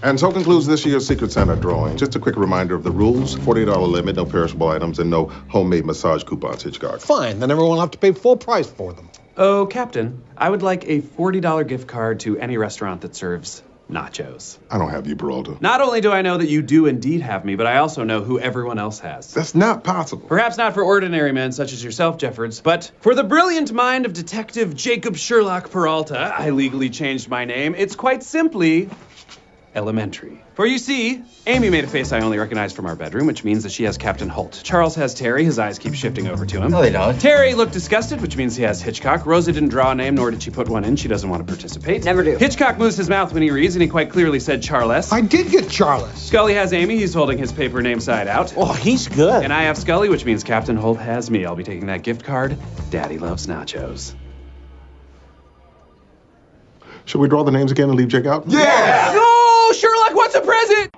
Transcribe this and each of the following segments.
And so concludes this year's Secret Santa drawing. Just a quick reminder of the rules: $40 limit, no perishable items, and no homemade massage coupons, Hitchcock. Fine, then everyone will have to pay full price for them. Oh, Captain, I would like a $40 gift card to any restaurant that serves nachos. I don't have you, Peralta. Not only do I know that you do indeed have me, but I also know who everyone else has. That's not possible. Perhaps not for ordinary men such as yourself, Jeffords, but for the brilliant mind of Detective Jacob Sherlock Peralta, I legally changed my name. It's quite simply Elementary. For you see, Amy made a face I only recognize from our bedroom, which means that she has Captain Holt. Charles has Terry. His eyes keep shifting over to him. No, they don't. Terry looked disgusted, which means he has Hitchcock. Rosa didn't draw a name, nor did she put one in. She doesn't want to participate. Never do. Hitchcock moves his mouth when he reads, and he quite clearly said Charles. I did get Charles. Scully has Amy. He's holding his paper name side out. Oh, he's good. And I have Scully, which means Captain Holt has me. I'll be taking that gift card. Daddy loves nachos. Should we draw the names again and leave Jake out? Yeah! No! Sherlock wants a present!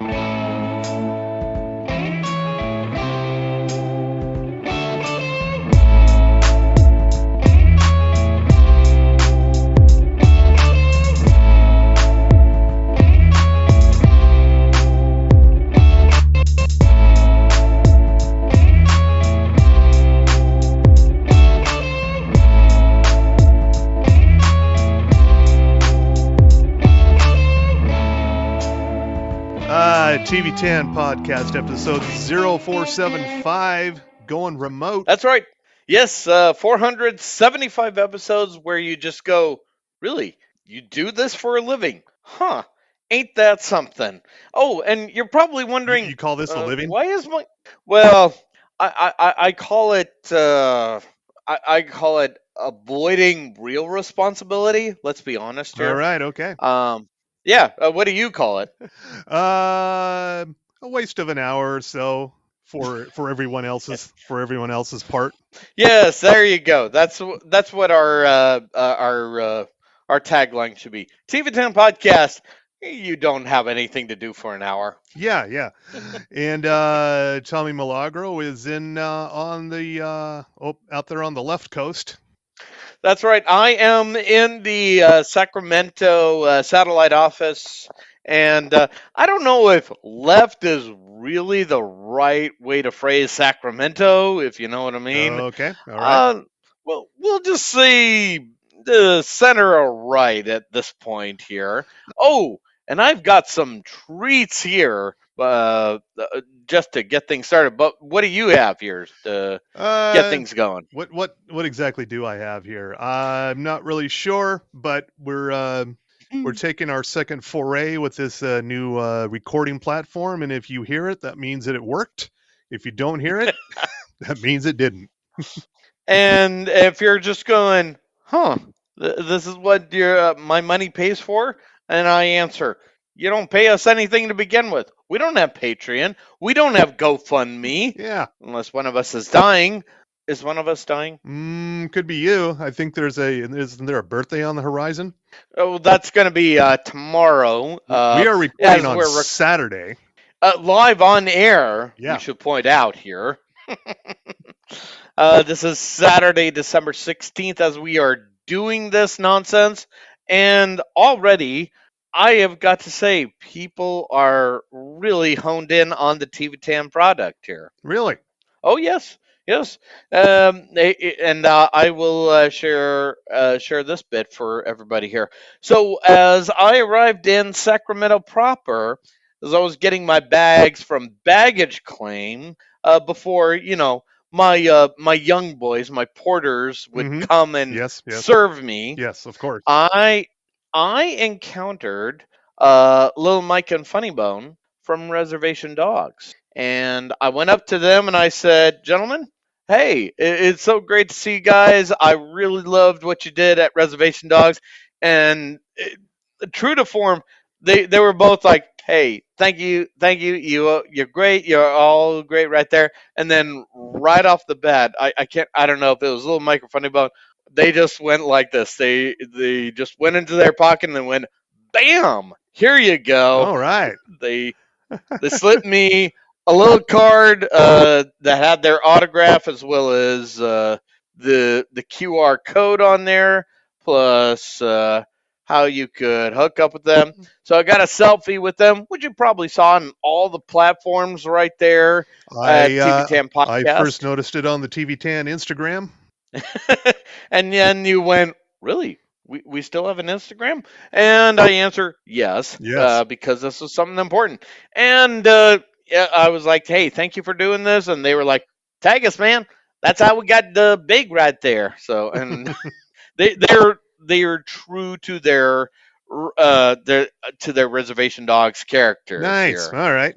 TV10 podcast episode 0475, going remote. That's right. Yes, 475 episodes where you just go, really? You do this for a living? Huh. Ain't that something? Oh, and you're probably wondering... You call this a living? Why is my... Well, I call it... I call it avoiding real responsibility. Let's be honest here. All right, okay. Yeah, what do you call it? A waste of an hour or so for everyone else's part. Yes, there you go. That's what our tagline should be. TV10 podcast. You don't have anything to do for an hour. Yeah. And Tommy Milagro is in on the out there on the left coast. That's right. I am in the Sacramento satellite office, and I don't know if left is really the right way to phrase Sacramento, if you know what I mean. Okay. All right. Well, we'll just say the center or right at this point here. Oh, and I've got some treats here just to get things started. But what do you have here to get things going? What exactly do I have here? I'm not really sure, but we're taking our second foray with this new recording platform, and if you hear it, that means that it worked. If you don't hear it, that means it didn't. And if you're just going, this is what my money pays for, and I answer, you don't pay us anything to begin with. We don't have Patreon. We don't have GoFundMe. Yeah. Unless one of us is dying. Is one of us dying? Could be you. I think isn't there a birthday on the horizon? Oh, that's going to be tomorrow. We are recording on Saturday. Live on air, yeah. We should point out here. This is Saturday, December 16th, as we are doing this nonsense. And already... I have got to say, people are really honed in on the TV10 product here. Really? Oh, yes. And I will share this bit for everybody here. So as I arrived in Sacramento proper, as I was getting my bags from baggage claim, before, my young boys, my porters would come and serve me. Yes, of course. I encountered Little Mike and Funny Bone from Reservation Dogs. And I went up to them and I said, gentlemen, hey, it's so great to see you guys. I really loved what you did at Reservation Dogs. And true to form, they were both like, hey, thank you. You're great. You're all great right there. And then right off the bat, I don't know if it was Little Mike or Funny Bone, they just went like this. They just went into their pocket and then went, bam, here you go. All right. They slipped me a little card that had their autograph as well as the QR code on there, plus how you could hook up with them. So I got a selfie with them, which you probably saw on all the platforms right there at TV10 I first Podcast. noticed it on the TV10 Instagram. And then you went, really? We still have an Instagram? And I answer, yes, Yes. because this is something important. And yeah, I was like, hey, thank you for doing this. And they were like, tag us, man. That's how we got the big right there. So, and they're true to their to their reservation dogs characters Nice. here. All right.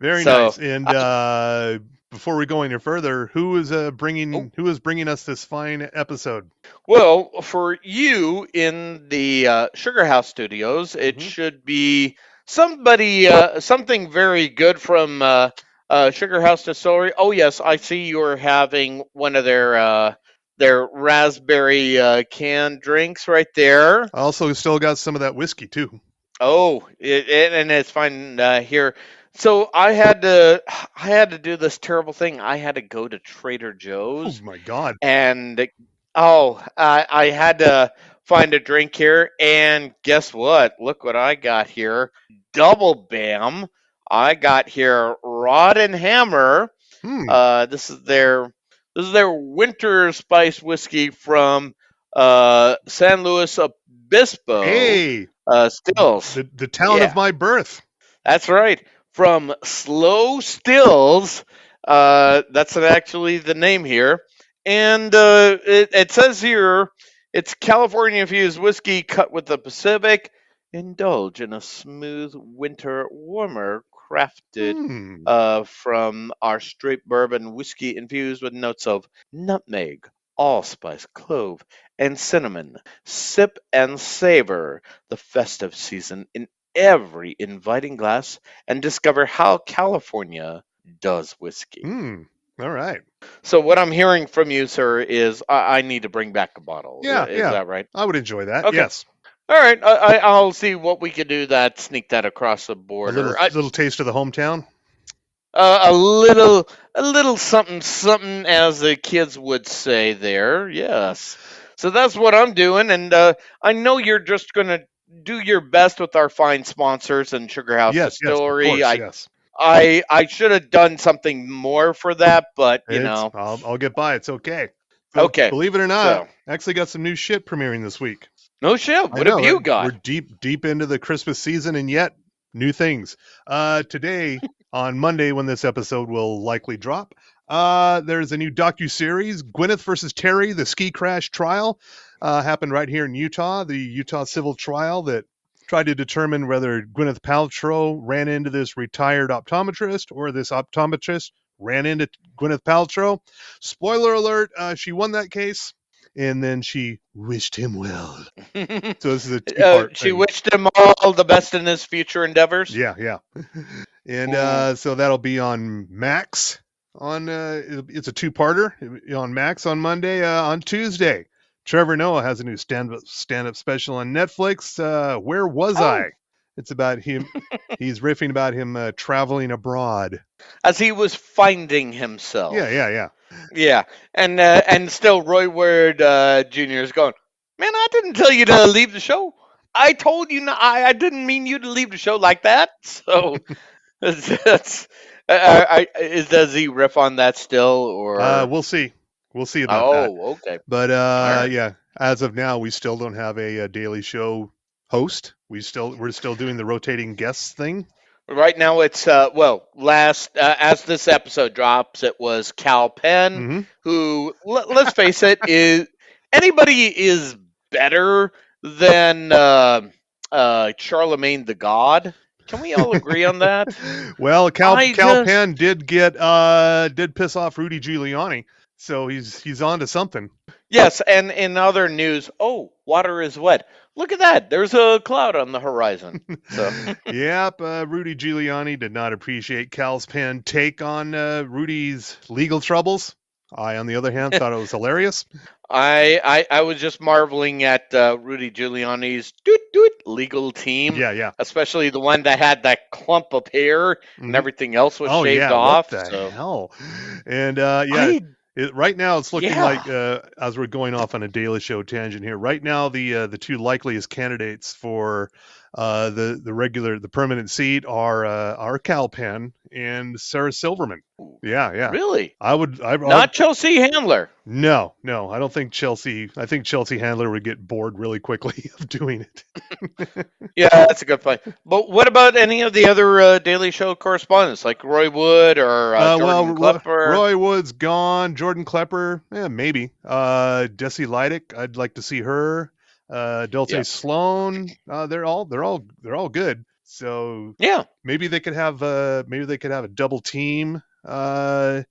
Very So nice. And before we go any further, who is bringing us this fine episode? well, for you in the Sugar House Studios, it Mhm. should be somebody something very good from Sugar House Distillery. Oh yes, I see you're having one of their raspberry canned drinks right there. I also still got some of that whiskey too. Oh, and it's fine here. So I had to do this terrible thing. I had to go to Trader Oh Joe's my God. and I had to find a drink here, and guess what? Look what I got here. Double bam. I got here Rod and Hammer. Hmm. This is their winter spice whiskey from San Luis Obispo. Hey, Stills. the town Yeah. of my birth. That's right. From Slow Stills. That's actually the name here. And it says here it's California infused whiskey cut with the Pacific. Indulge in a smooth winter warmer crafted Hmm. from our straight bourbon whiskey infused with notes of nutmeg, allspice, clove, and cinnamon. Sip and savor the festive season in every inviting glass and discover how California does whiskey. Hmm. All right. So, what I'm hearing from you, sir, is I need to bring back a bottle. Yeah, Is yeah. that right? I would enjoy that. Okay. Yes. All right. I'll see what we can do that sneak that across the A border. little taste of the hometown. A little something something, as the kids would say there. Yes. So that's what I'm doing, and I know you're just gonna do your best with our fine sponsors and Sugar House Yes, yes, of Distillery. course, yes. I should have done something more for that, but you know. I'll get by. It's okay. Okay. Believe it or not, So actually got some new shit premiering this week. no shit. I What know, have you right? got? We're deep into the Christmas season, and yet new things. Today, on Monday, when this episode will likely drop, there's a new docu-series, Gwyneth versus Terry, the ski crash trial, happened right here in Utah. The Utah civil trial that tried to determine whether Gwyneth Paltrow ran into this retired optometrist or this optometrist ran into Gwyneth Paltrow. Spoiler alert, she won that case, and then she wished him well. So this is a two-part She thing. wished him all the best in his future endeavors. Yeah, yeah. And so that'll be on Max. It's a two-parter on Max on Monday. On Tuesday, Trevor Noah has a new stand-up special on Netflix. Where was Oh. I? It's about him. He's riffing about him traveling abroad. As he was finding himself. Yeah. Yeah, and still Roy Ward Jr. is going, man, I didn't tell you to leave the show. I told you not. I didn't mean you to leave the show like that. So that's does he riff on that still, or We'll see. We'll see about that. oh, okay. But right. yeah, as of now, we still don't have a daily show host. We're still doing the rotating guests thing. Right now it's last as this episode drops, it was Cal Penn, Mm-hmm. who let's face it, anybody is better than Charlemagne the God. Can we all agree on that? Well, Cal I just- Penn did piss off Rudy Giuliani, so he's on to something. Yes, and in other news, oh, water is wet. Look at that. There's a cloud on the horizon. So Yep, Rudy Giuliani did not appreciate Cal's Penn take on Rudy's legal troubles. I, on the other hand, thought it was hilarious. I was just marveling at Rudy Giuliani's doot legal team. Yeah. Especially the one that had that clump of hair and Mhm. everything else was Oh shaved yeah, off. what the so hell? And yeah, Right now, it's looking Yeah. like as we're going off on a Daily Show tangent here. Right now, the two likeliest candidates for the permanent seat are Cal Penn and Sarah Silverman. Yeah. Really? I Not Chelsea Handler. No, I don't think Chelsea. I think Chelsea Handler would get bored really quickly of doing it. Yeah, that's a good point. But what about any of the other Daily Show correspondents, like Roy Wood or Jordan Klepper? Roy Wood's gone. Jordan Klepper, maybe. Desi Leidick, I'd like to see her. Dulce Sloan, they're all good. So yeah, maybe they could have a double team, like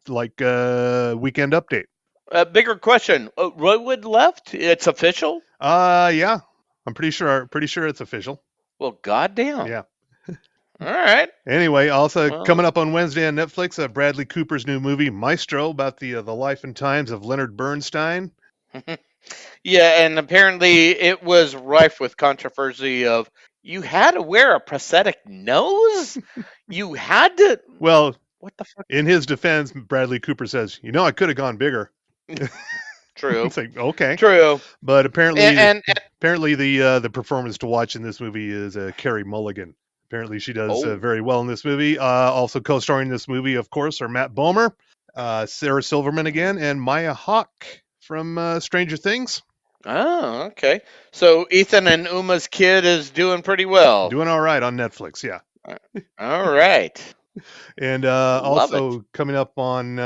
Weekend Update. Bigger question: Roy Wood left? It's official? Yeah, I'm pretty sure it's official. Well, goddamn. Yeah. All right. Anyway, also coming up on Wednesday on Netflix, Bradley Cooper's new movie Maestro, about the life and times of Leonard Bernstein. Yeah, and apparently it was rife with controversy of you had to wear a prosthetic nose? You had to. Well, what the fuck? In his defense, Bradley Cooper says, I could have gone bigger. True. It's like, okay. True. But apparently, apparently the performance to watch in this movie is Carey Mulligan. Apparently, she does very well in this movie. Also co-starring in this movie, of course, are Matt Bomer, Sarah Silverman again, and Maya Hawke from Stranger Things. Oh, okay. So Ethan and Uma's kid is doing pretty well. Doing all right on Netflix, yeah. All right. And also coming up on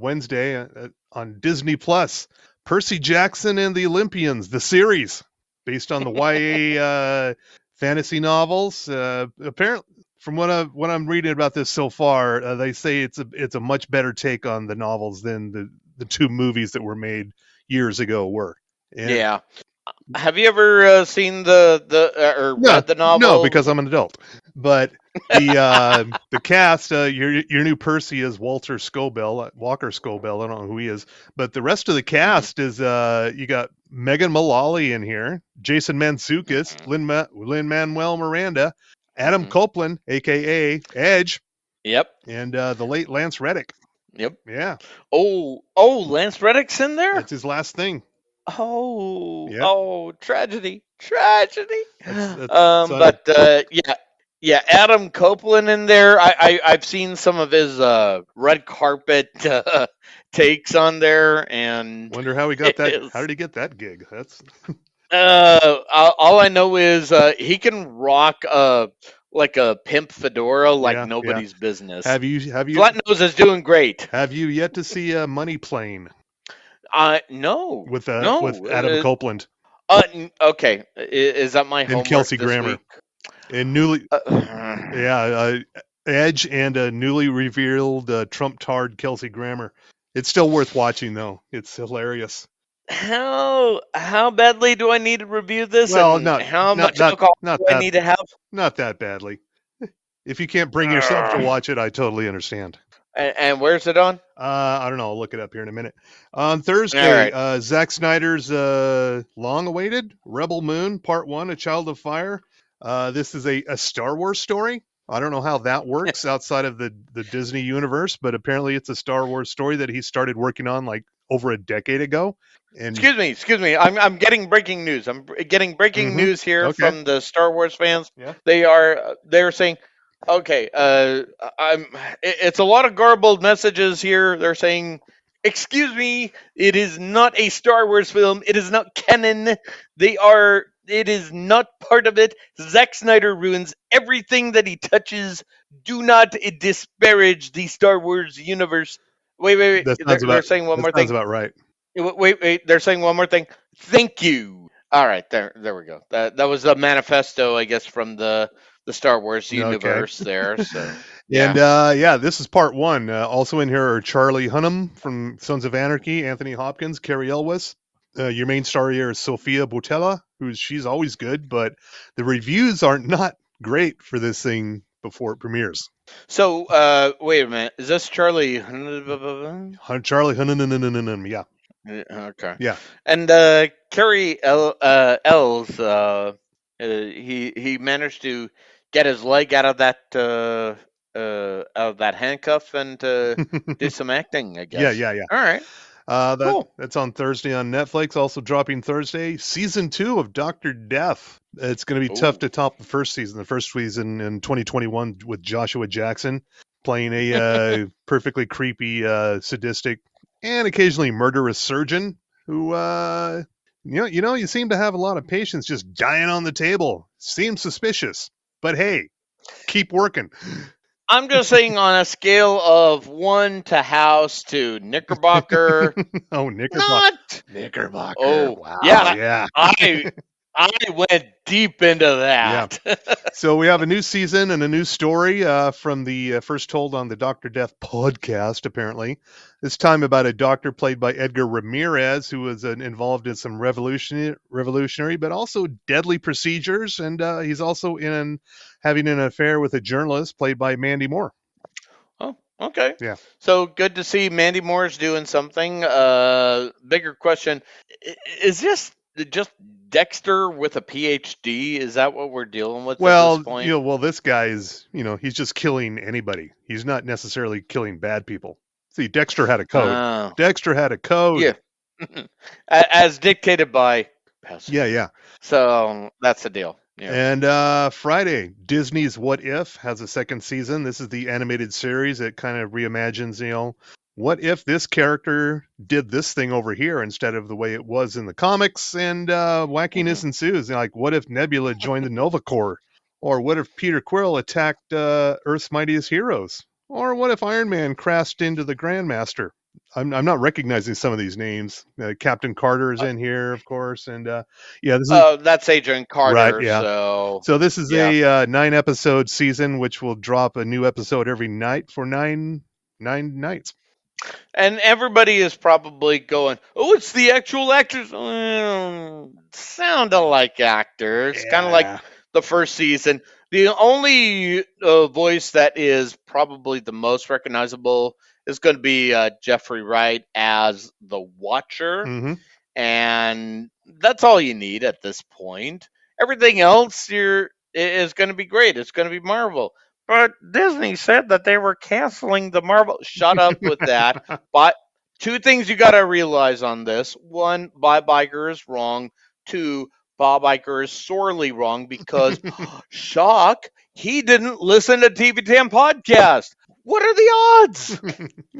Wednesday on Disney Plus, Percy Jackson and the Olympians, the series based on the YA fantasy novels. Apparently, from what I'm reading about this so far, they say it's a much better take on the novels than the two movies that were made years ago were. And yeah. Have you ever seen or read the novel? No, because I'm an adult. But the cast, your new Percy is Walker Scobell. I don't know who he is, but the rest of the cast is you got Megan Mullally in here, Jason Mantzoukas, Lin-Manuel Miranda, Adam Copeland, aka Edge. Yep. And the late Lance Reddick. Yep. Yeah. Oh, Lance Reddick's in there? That's his last thing. Oh, yep. Oh, tragedy. That's yeah, Adam Copeland in there. I've seen some of his red carpet takes on there, and wonder how he got that. How did he get that gig? That's all I know is he can rock like a pimp fedora like nobody's business. Have you Flat Nose is doing great. Have you yet to see Money Plane? No. With Adam Copeland. Okay. Is that my homework? And Kelsey this Grammer. Week? And newly, Edge and a newly revealed Trump tard Kelsey Grammer. It's still worth watching though. It's hilarious. How badly do I need to review this? Well, how much alcohol do I need to have? Not that badly. If you can't bring yourself to watch it, I totally understand. And where's it on? I don't know. I'll look it up here in a minute. On Thursday, Zack Snyder's long-awaited Rebel Moon Part 1, A Child of Fire. This is a Star Wars story. I don't know how that works outside of the Disney universe, but apparently it's a Star Wars story that he started working on like over a decade ago. And excuse me. I'm getting breaking news. I'm getting breaking news here from the Star Wars fans. Yeah. They're saying, okay, it's a lot of garbled messages here. They're saying, excuse me, it is not a Star Wars film. It is not canon. It is not part of it. Zack Snyder ruins everything that he touches. Do not disparage the Star Wars universe. Wait. They're saying one more thing. That sounds about right. Wait. They're saying one more thing. Thank you. All right, there we go. That was a manifesto, I guess, from the Star Wars universe there. So. And this is part 1. Also in here are Charlie Hunnam from Sons of Anarchy, Anthony Hopkins, Carrie Elwes. Your main star here is Sofia Boutella, she's always good, but the reviews are not great for this thing before it premieres. So, wait a minute. Is this Charlie? Charlie Hunnam, yeah. Okay. Yeah. And Carrie Els, he managed to get his leg out of that out of that handcuff and do some acting, I guess. Yeah. All right. Cool. That's on Thursday on Netflix. Also dropping Thursday, season 2 of Doctor Death. It's going to be tough Ooh. to top the first season. The first season in 2021 with Joshua Jackson playing a perfectly creepy, sadistic, and occasionally murderous surgeon who, you seem to have a lot of patients just dying on the table. Seems suspicious, but hey, keep working. I'm just saying on a scale of 1 to house to Knickerbocker, Oh, Knickerbocker. not. Knickerbocker. Oh, Wow. yeah. Yeah. I went deep into that. So we have a new season and a new story from the first told on the Dr. Death podcast, apparently. This time about a doctor played by Edgar Ramirez, who was involved in some revolutionary, but also deadly procedures. And he's also having an affair with a journalist played by Mandy Moore. Oh, okay. Yeah. So good to see Mandy Moore's doing something. Bigger question: is this just Dexter with a PhD? Is that what we're dealing with at this point? This guy is, he's just killing anybody. He's not necessarily killing bad people. See, Dexter had a code. Oh, Dexter had a code. yeah. As dictated by Pesci. Yeah. So that's the deal. Yeah. And Friday, Disney's What If has a second season. This is the animated series. It kind of reimagines, what if this character did this thing over here instead of the way it was in the comics, and wackiness ensues. Like, what if Nebula joined the Nova Corps? Or what if Peter Quill attacked Earth's mightiest heroes? Or what if Iron Man crashed into the Grandmaster? I'm not recognizing some of these names. Captain Carter is in here, of course, and this is that's Adrian Carter. Right, yeah. So this is a 9-episode season, which will drop a new episode every night for nine nights. And everybody is probably going, "Oh, it's the actual actors." Sound alike actors, kind of like the first season. The only voice that is probably the most recognizable is going to be Jeffrey Wright as the Watcher, and that's all you need at this point. Everything else is going to be great. It's going to be Marvel. But Disney said that they were canceling the Marvel. Shut up with that. But two things you got to realize on this: one, Bob Iger is wrong. Two, Bob Iger is sorely wrong because, shock, he didn't listen to TV10 podcast. What are the odds?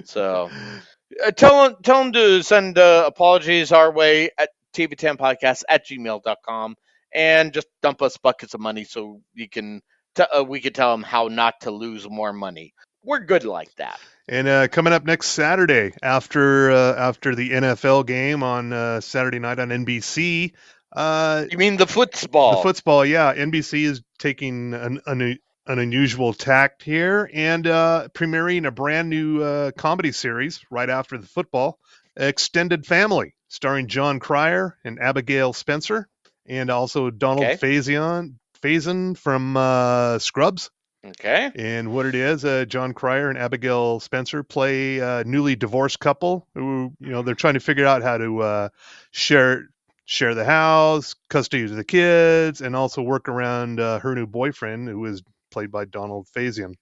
So tell him to send apologies our way at tv10podcast@gmail.com and just dump us buckets of money so we can tell him how not to lose more money. We're good like that. And coming up next Saturday, after the NFL game on Saturday night on NBC. You mean the football? The football, yeah. NBC is taking an unusual tact here and premiering a brand new comedy series right after the football, Extended Family, starring John Cryer and Abigail Spencer, and also Donald Faison from Scrubs. Okay. And what it is, John Cryer and Abigail Spencer play a newly divorced couple who, they're trying to figure out how to share the house, custody of the kids, and also work around her new boyfriend, who is played by Donald Faison.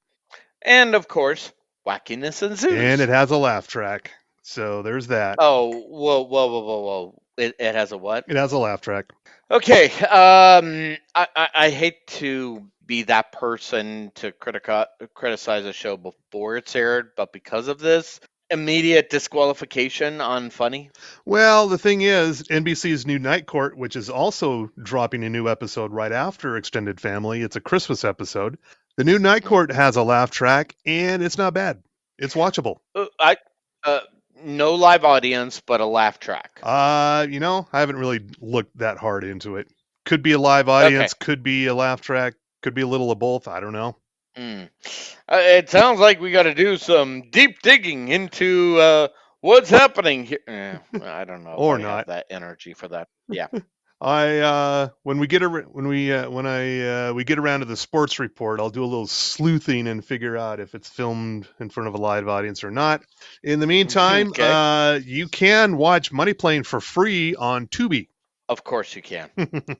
And of course, wackiness ensues. And it has a laugh track. So there's that. Oh, whoa. It has a what? It has a laugh track. Okay. I hate to be that person to criticize a show before it's aired, but because of this, immediate disqualification on Funny. Well, the thing is, NBC's new Night Court, which is also dropping a new episode right after Extended Family, it's a Christmas episode. The new Night Court has a laugh track, and it's not bad. It's watchable. No live audience, but a laugh track. I haven't really looked that hard into it. Could be a live audience, could be a laugh track, could be a little of both. I don't know. It sounds like we got to do some deep digging into what's happening here. I don't know. Or if I not. have that energy for that. Yeah. When we get around to the sports report, I'll do a little sleuthing and figure out if it's filmed in front of a live audience or not. In the meantime, you can watch Money Plane for free on Tubi. Of course you can.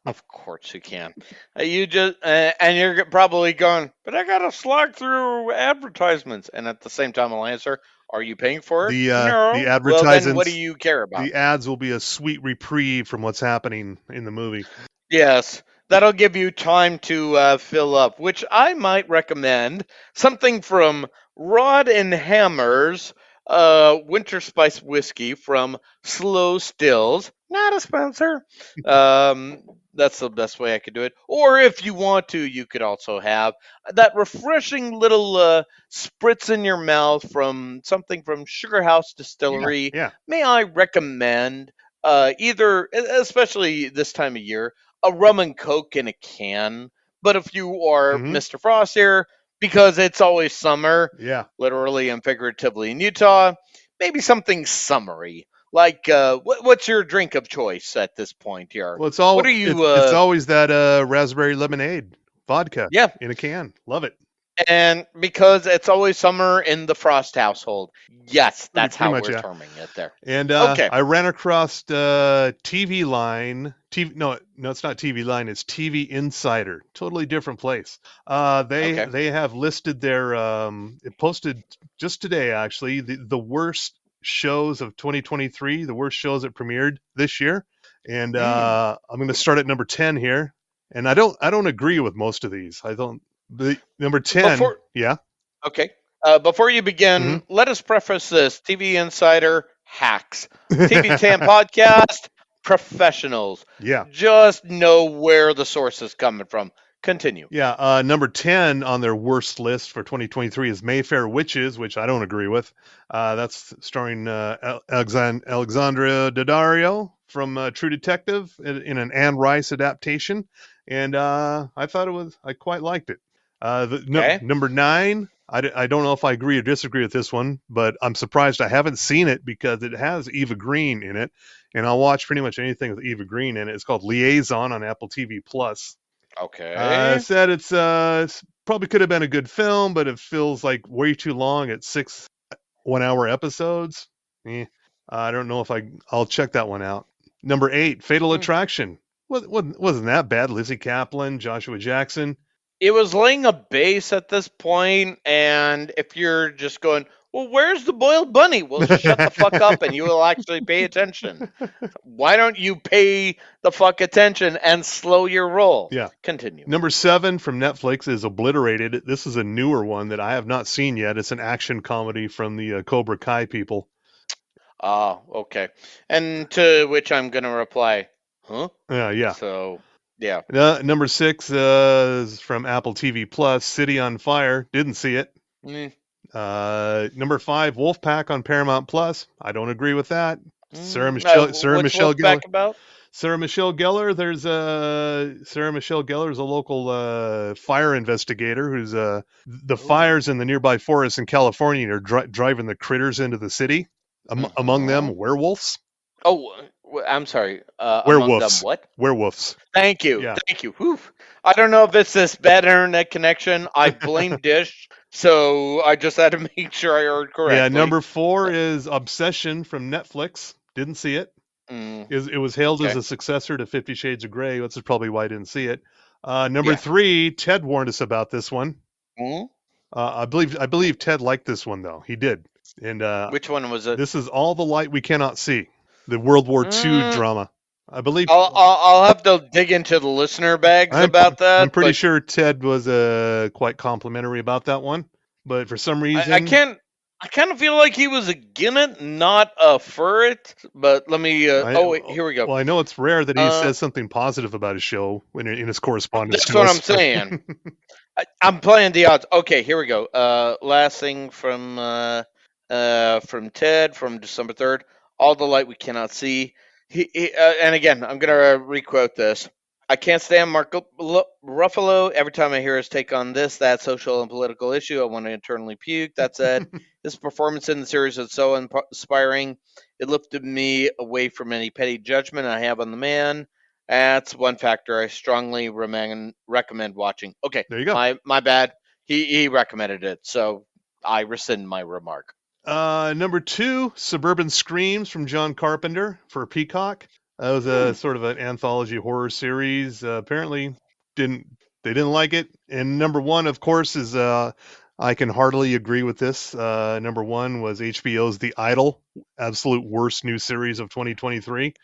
Of course you can. You just and you're probably going, but I gotta slog through advertisements. And at the same time, I'll answer, are you paying for it? The No. Well, then what do advertisements, you care about? the ads will be a sweet reprieve from what's happening in the movie. Yes, that'll give you time to fill up, which I might recommend something from Rod and Hammer's Winter Spice Whiskey from Slow Stills. Not a sponsor. Um, that's the best way I could do it. Or if you want to, you could also have that refreshing little spritz in your mouth from something from Sugar House Distillery. Yeah. May I recommend either, especially this time of year, a rum and coke in a can. But if you are Mhm. Mr. Frost here, because it's always summer, Yeah. literally and figuratively in Utah, maybe something summery. Like, what's your drink of choice at this point here? Well, What are you? it's always that raspberry lemonade vodka Yeah, in a can. Love it. and because it's always summer in the Frost household. Yes, that's Pretty how much, we're yeah. terming it there. And Okay. I ran across TV Line. No, it's not TV Line. It's TV Insider. Totally different place. Okay. They have listed their it posted just today actually the worst shows of 2023, the worst shows that premiered this year. And I'm going to start at number 10 here. And I don't agree with most of these. I don't. The number 10. Before Yeah. Okay. Before you begin, let us preface this. TV Insider hacks. TV Tan Podcast professionals. Yeah. Just know where the source is coming from. Continue. Yeah, number 10 on their worst list for 2023 is Mayfair Witches, which I don't agree with. That's starring Alexandra Daddario from True Detective in an Anne Rice adaptation, and I quite liked it. Okay. Number 9, I don't know if I agree or disagree with this one, but I'm surprised I haven't seen it because it has Eva Green in it, and I'll watch pretty much anything with Eva Green in it. It's called Liaison on Apple TV Plus. Okay. Said it's probably could have been a good film, but it feels like way too long at 6 1-hour episodes. I don't know if I'll check that one out. Number 8, Fatal Attraction. Wasn't that bad? Lizzie Kaplan, Joshua Jackson. It was laying a base at this point, and if you're just going, well, where's the boiled bunny? Well, shut the fuck up and you will actually pay attention. Why don't you pay the fuck attention and slow your roll? Yeah. Continue. Number 7 from Netflix is Obliterated. This is a newer one that I have not seen yet. It's an action comedy from the Cobra Kai people. Oh, okay. And to which I'm going to reply, huh? Yeah. So, yeah. Number 6 is from Apple TV Plus, City on Fire. Didn't see it. Number 5, Wolfpack on Paramount Plus. I don't agree with that. Sarah Michelle Gellar. About? Sarah Michelle Gellar. There's Sarah Michelle Gellar is a local fire investigator who's the fires in the nearby forest in California are driving the critters into the city. Among them, werewolves. Oh, I'm sorry. Werewolves. Among them what? Werewolves. Thank you. Yeah. Thank you. Whew. I don't know if it's this bad internet connection. I blame Dish, so I just had to make sure I heard correctly. Yeah, number 4 is Obsession from Netflix. Didn't see it. It was hailed as a successor to 50 Shades of Grey. That's probably why I didn't see it. Number 3, Ted warned us about this one. I believe Ted liked this one though. He did. And which one was it? This is All the Light We Cannot See, the World War II drama. I believe. I'll have to dig into the listener bags about that. I'm pretty sure Ted was quite complimentary about that one, but for some reason I kind of feel like he was against it, not for it. But let me. Wait, here we go. Well, I know it's rare that he says something positive about his show in his correspondence. That's what I'm saying. I'm playing the odds. Okay, here we go. Last thing from Ted from December 3rd. All the light we cannot see. And again, I'm gonna requote this. I can't stand Mark Ruffalo. Every time I hear his take on this, that social and political issue, I want to internally puke. That said, his performance in the series is so inspiring. It lifted me away from any petty judgment I have on the man. That's one factor I strongly recommend watching. Okay, there you go. My bad. He recommended it, so I rescind my remark. Number 2, Suburban Screams from John Carpenter for Peacock. That was a sort of an anthology horror series. Apparently, didn't they didn't like it. And number one, of course, is I can hardly agree with this. Number one was HBO's The Idol, absolute worst new series of 2023.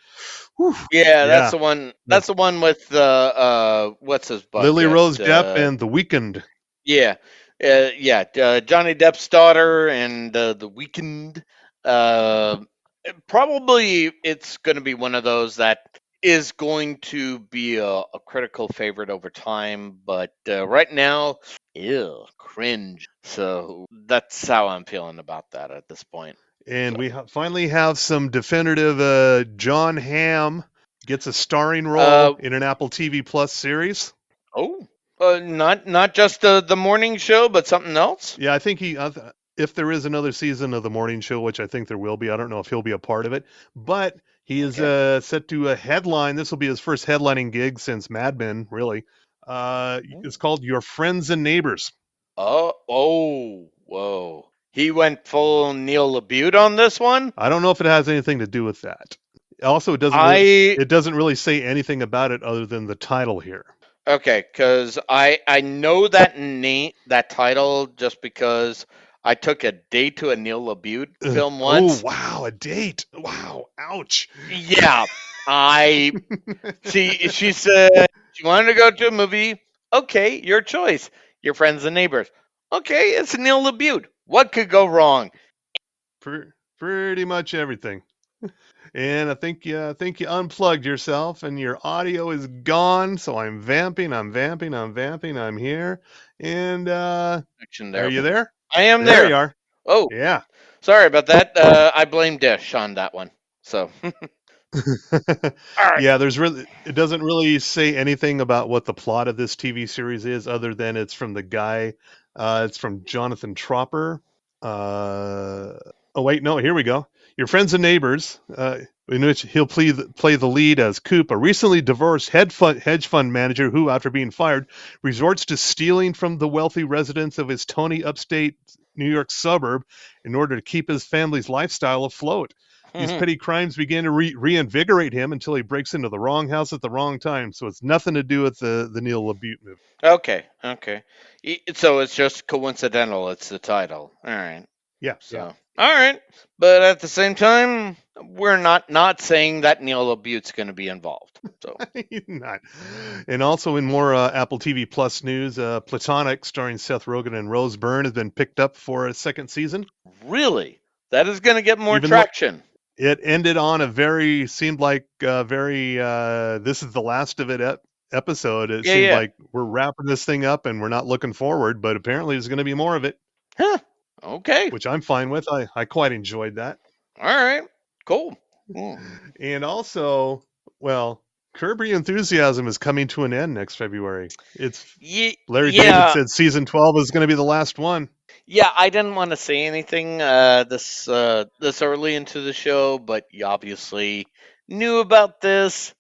Whew, Yeah, that's yeah, the one. the That's the one with the what's his Lily budget? Rose Depp and The Weeknd. Yeah, yeah. Johnny Depp's daughter and the Weekend. Uh, Probably it's going to be one of those that is going to be a critical favorite over time, but right now, ew, cringe. So that's how I'm feeling about that at this point. And So, we finally have some definitive. John Hamm gets a starring uh, role in an Apple TV Plus series. oh, not just the morning show, but something else. Yeah, I think if there is another season of the morning show, which I think there will be, I don't know if he'll be a part of it, but he is Okay. set to a headline. This will be his first headlining gig since Mad Men, really. It's called Your Friends and Neighbors. Whoa. He went full Neil LaBute on this one. I don't know if it has anything to do with that. Also, I it doesn't really say anything about it other than the title here. Okay, because I know that name, that title, just because I took a date to a Neil LaBute film Oh, once. wow, a date. Wow, ouch. Yeah, I see. She said she wanted to go to a movie. Okay, your choice. Your friends and neighbors. Okay, it's Neil LaBute. What could go wrong? Pretty much everything. And I think you unplugged yourself and your audio is gone. So I'm vamping. I'm here. And Action are there. you there? I am There you there. are. Oh, Yeah. sorry about that. I blame Dish on that one. So, all right. Yeah, it doesn't really say anything about what the plot of this TV series is, other than it's from the guy. It's from Jonathan Tropper. Oh wait, no, here we go. Your Friends and Neighbors, in which he'll play the lead as Coop, a recently divorced hedge fund manager who, after being fired, resorts to stealing from the wealthy residents of his Tony upstate New York suburb in order to keep his family's lifestyle afloat. These petty crimes begin to reinvigorate him until he breaks into the wrong house at the wrong time. So it's nothing to do with the Neil LaBute movie. Okay. So it's just coincidental. It's the title. All right. Yeah, So, all right. But at the same time, we're not saying that Neil LaBute's going to be involved. So, Not. And also in more Apple TV Plus news, Platonic, starring Seth Rogen and Rose Byrne, has been picked up for a second season. really, that is going to get more Even though traction. it ended on seemed like this is the last of it episode. It seemed Yeah. like we're wrapping this thing up and we're not looking forward, but apparently there's going to be more of it, Huh. Okay. which I'm fine with. I quite enjoyed that. All right. Cool. And also, well, Curb Your Enthusiasm is coming to an end next February. It's Larry David Yeah. said season 12 is going to be the last one. Yeah, I didn't want to say anything this early into the show, but you obviously knew about this.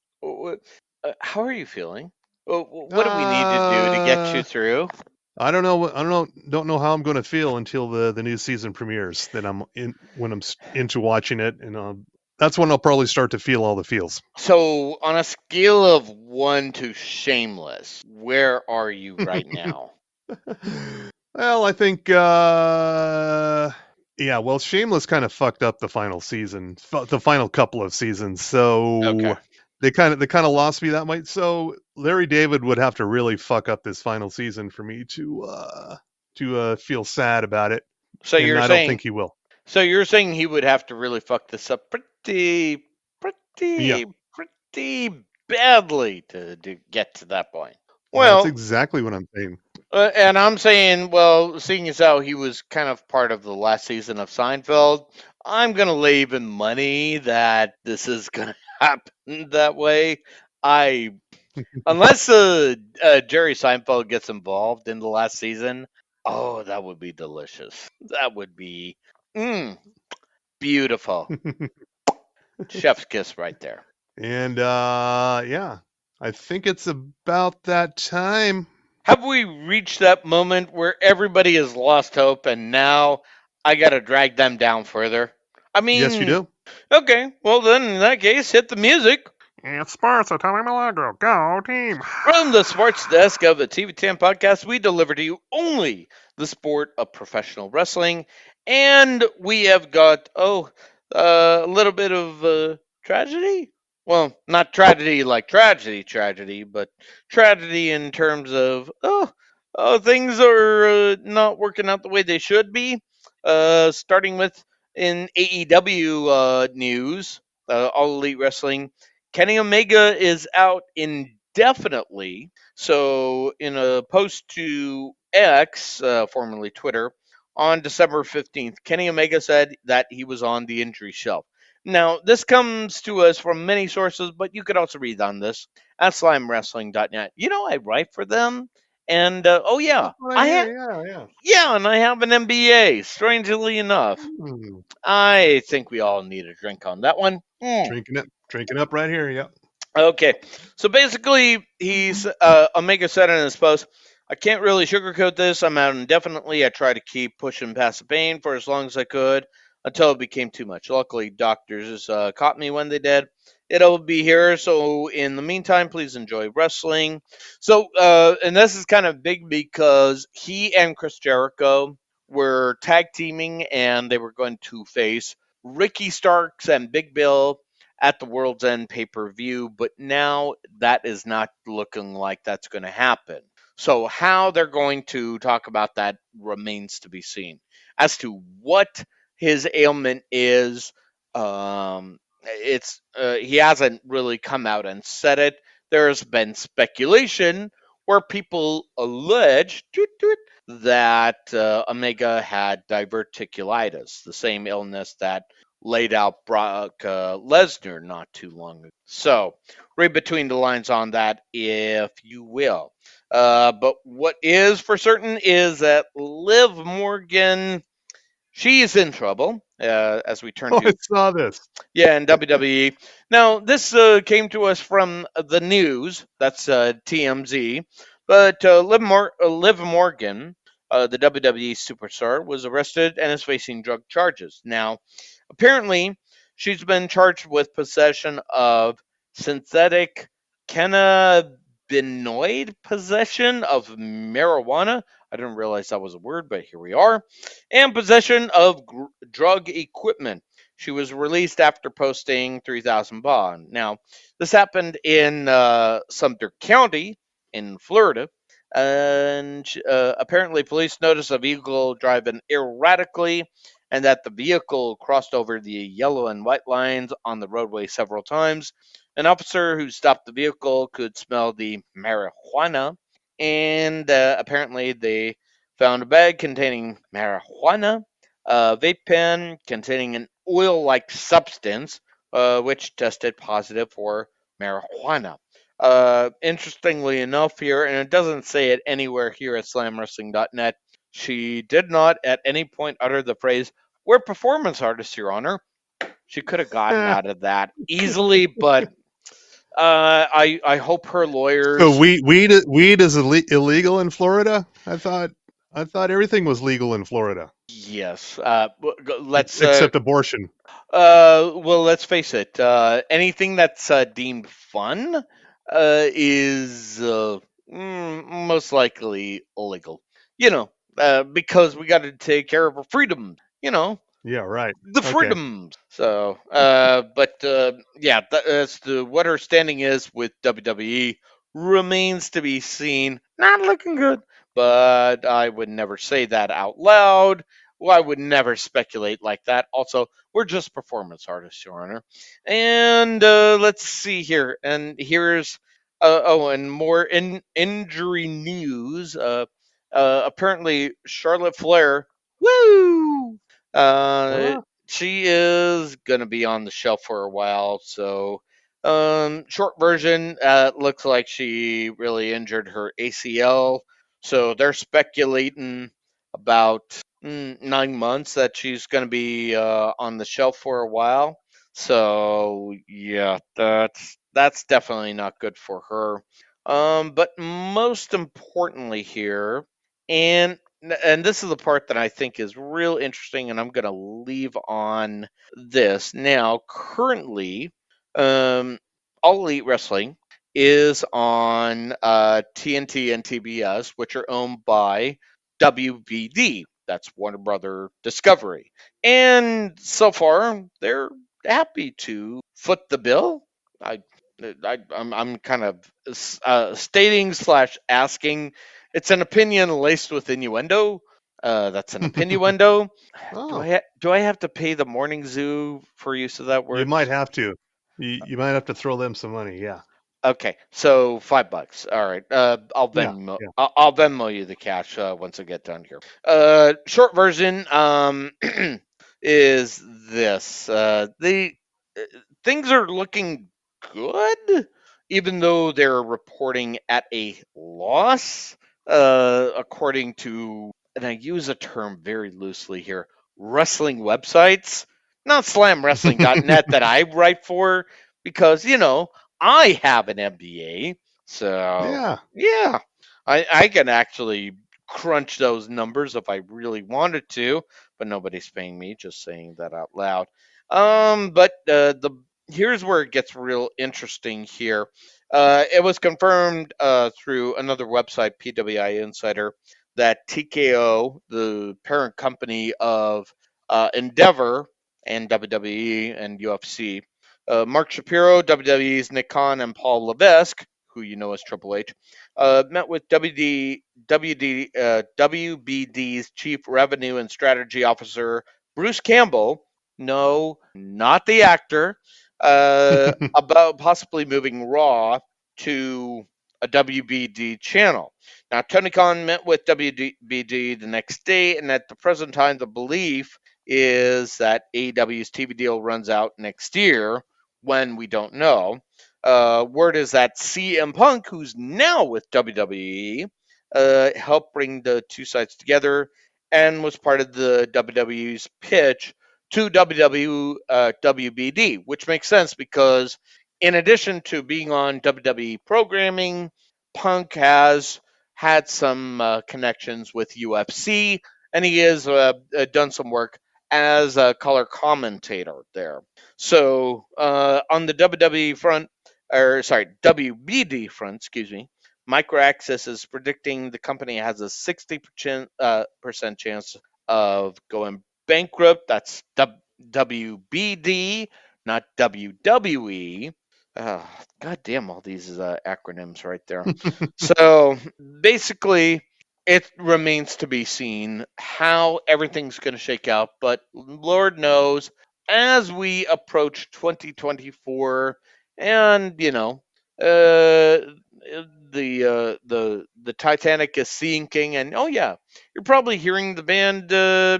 How are you feeling? What do we need to do to get you through? I don't know. Don't know how I'm going to feel until the new season premieres. Then when I'm into watching it, and that's when I'll probably start to feel all the feels. So, on a scale of 1 to shameless, where are you right now? Well, I think well, Shameless kind of fucked up the final season, the final couple of seasons. So Okay. they kind of lost me that way. So Larry David would have to really fuck up this final season for me to feel sad about it. So And I don't think he will. So you're saying he would have to really fuck this up pretty badly to get to that point. That's Well, exactly what I'm saying. and I'm saying, well, seeing as how he was kind of part of the last season of Seinfeld, I'm gonna lay even money that this is gonna happen that way. Unless Jerry Seinfeld gets involved in the last season, oh, that would be delicious. That would be beautiful. Chef's kiss right there. And I think it's about that time. Have we reached that moment where everybody has lost hope and now I got to drag them down further? I mean, Yes, you do. Okay, well then in that case, hit the music. It's sports, Tommy Milagro. Go team. From the sports desk of the TV10 podcast, we deliver to you only the sport of professional wrestling. And we have got, a little bit of tragedy. Well, not tragedy like tragedy, but tragedy in terms of, things are not working out the way they should be. Starting with in AEW news, All Elite Wrestling, Kenny Omega is out indefinitely. So, in a post to X, formerly Twitter, on December 15th, Kenny Omega said that he was on the injury shelf. Now, this comes to us from many sources, but you could also read on this at slimewrestling.net. You know, I write for them, and That's what I hear. Yeah. yeah, and I have an MBA, strangely enough. Mm. I think we all need a drink on that one. Drinking up right here. Yep. Okay, so basically, he's Omega said in his post, "I can't really sugarcoat this. I'm out indefinitely. I tried to keep pushing past the pain for as long as I could until it became too much. Luckily, doctors caught me when they did. It'll be here. So in the meantime, please enjoy wrestling." So, and this is kind of big because he and Chris Jericho were tag teaming, and they were going to face Ricky Starks and Big Bill at the World's End pay per view, but now that is not looking like that's going to happen. So, how they're going to talk about that remains to be seen. As to what his ailment is, it's he hasn't really come out and said it. There's been speculation where people allege that Omega had diverticulitis, the same illness that laid out Brock Lesnar not too long ago. So, read between the lines on that if you will. But what is for certain is that Liv Morgan, she is in trouble as we turn Oh, I to saw this. in WWE. Now, this came to us from the news. That's TMZ. But Liv Morgan, the WWE superstar, was arrested and is facing drug charges. Now, apparently, she's been charged with possession of synthetic cannabinoid possession of marijuana. I didn't realize that was a word, but here we are. And possession of drug equipment. She was released after posting 3,000 bond. Now, this happened in Sumter County in Florida, and apparently police noticed a vehicle driving erratically and that the vehicle crossed over the yellow and white lines on the roadway several times. An officer who stopped the vehicle could smell the marijuana, and apparently they found a bag containing marijuana, a vape pen containing an oil like substance, which tested positive for marijuana. Interestingly enough, here, and it doesn't say it anywhere here at slamwrestling.net, she did not at any point utter the phrase, "We're performance artists, Your Honor." She could have gotten out of that easily, but I hope her lawyers. So weed is illegal in Florida. I thought everything was legal in Florida Yes. Let's except abortion. well, let's face it. Anything that's deemed fun is most likely illegal. You know, because we got to take care of our freedom. You know, Yeah, right. the Okay. freedoms. So, but yeah, as to what her standing is with WWE remains to be seen. Not looking good, but I would never say that out loud. Well, I would never speculate like that. Also, we're just performance artists, Your Honor. And let's see here. And here's and more injury news. Apparently, Charlotte Flair. Woo! Huh? She is gonna be on the shelf for a while. So, short version, looks like she really injured her ACL. So they're speculating about 9 months that she's gonna be on the shelf for a while. So yeah, that's definitely not good for her. But most importantly here, and and this is the part that I think is real interesting, and I'm going to leave on this. Now, currently, um, All Elite Wrestling is on TNT and TBS, which are owned by WBD. That's Warner Brother Discovery. And so far, they're happy to foot the bill. I, I'm kind of stating slash asking. It's an opinion laced with innuendo. That's an opinioendo. Oh. Do I have to pay the morning zoo for use of that You word? might have to. You might have to throw them some money. Yeah. Okay, so $5. All right, Yeah. Yeah. I'll Venmo you the cash once I get done here. Short version is this: the uh, things are looking good, even though they're reporting at a loss, according to, and I use a term very loosely here, wrestling websites, not slamwrestling.net that I write for, because I have an MBA, so Yeah. yeah, I can actually crunch those numbers if I really wanted to, but nobody's paying me. Just saying that out loud. But the here's where it gets real interesting here. It was confirmed through another website, PWI Insider, that TKO, the parent company of Endeavor and WWE and UFC, Mark Shapiro, WWE's Nick Khan, and Paul Levesque, who you know as Triple H, met with WBD's Chief Revenue and Strategy Officer, Bruce Campbell. No, not the actor. About possibly moving Raw to a WBD channel. Now, Tony Khan met with WBD the next day, and at the present time, the belief is that AEW's TV deal runs out next year, when we don't know. Word is that CM Punk, who's now with WWE, helped bring the two sites together and was part of the WWE's pitch to WBD, which makes sense because in addition to being on WWE programming, Punk has had some connections with UFC, and he has done some work as a color commentator there. So on the WWE front, or sorry, WBD front, excuse me, Microaccess is predicting the company has a 60% percent chance of going bankrupt. That's WBD, not WWE. God damn, all these acronyms right there. So basically, it remains to be seen how everything's going to shake out. But Lord knows, as we approach 2024, and the Titanic is sinking, and oh yeah, you're probably hearing the band